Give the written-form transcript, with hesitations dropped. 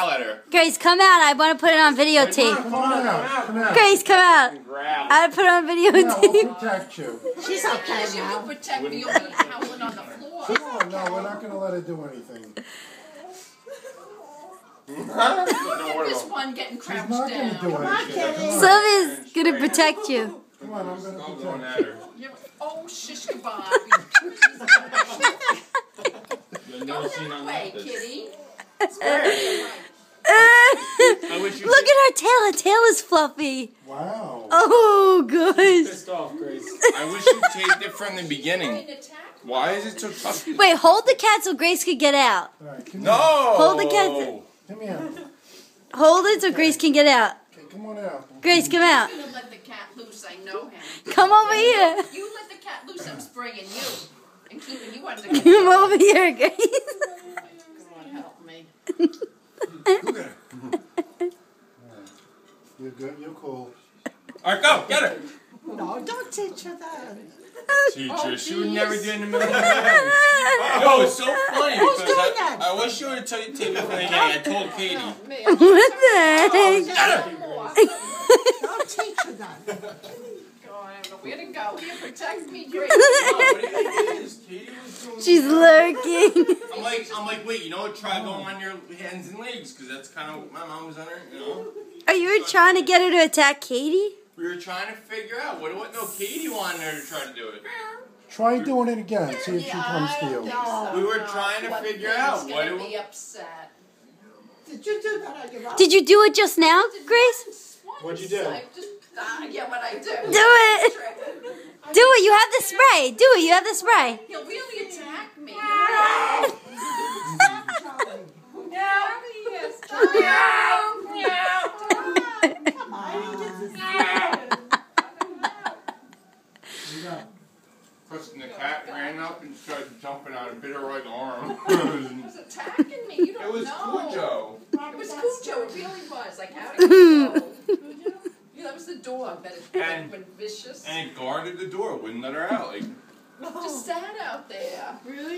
At her. Grace, come out. I want to put it on videotape. Come on. Grace, come out. I want to put it on videotape. We'll protect you. She's okay She now. will protect me. You'll be howling on the floor. Come on, no, we're not going to let her do anything. Look at this one getting She's crouched not going to down. do anything. Come on. Sylvia's going to protect you. Come on, I'm going to Going protect at you. her. Oh, shish kebab. You've Go never seen that nothing way, like this. kitty. I wish you Look at her tail. Her tail is fluffy. Wow. Oh, gosh. Pissed off, Grace. I wish you taped it from the Trying beginning. to attack me. Why is it so tough? Wait, hold the cat so Grace can get out. All right, come No! here. Hold the cat. Come here. Hold it so Grace can get out. Okay, come on out. Grace, come out. I'm gonna let the cat loose. I know him. Come over here. You let the cat loose. I'm spraying you and keeping you under Come control. over here, Grace. God help me. Look at her. You're good, you're cool. Alright, go! Get her! No, don't teach her that. Teacher, she would never do it in the middle of the night. Yo, it's so funny because doing that? I wish you would have told you to tape it from the beginning. I told Katie. Me. What the heck? Get her! Don't teach her that. God, I don't know where to go. Here, protect me, Grace. What do you think it is? Katie was doing She's lurking. I'm like, wait, you know what? Try going on your hands and legs, because that's kind of what my mom was on her, you know? Are you trying to get her to attack Katie? We were trying to figure out what no, Katie wanted her to try to do it. Try doing it again, see if she Yeah, comes I to don't you. think so. We were No, trying to what figure thing's out what gonna it be upset. Did you do that on your own? Did you do it just now, Grace? What'd you do? I just, yeah, what I do. Do it. Do it. You have the spray. Do it. You have the spray. He'll really attack me. Come on. First, the cat ran up and started jumping on and bit her right arm. He was attacking me. You don't It was know. Cujo. It was Cujo. It really was. Like, how did you know? Yeah, that was the dog that had been vicious. And it guarded the door, wouldn't let her out. Like, Just sat out there. Really?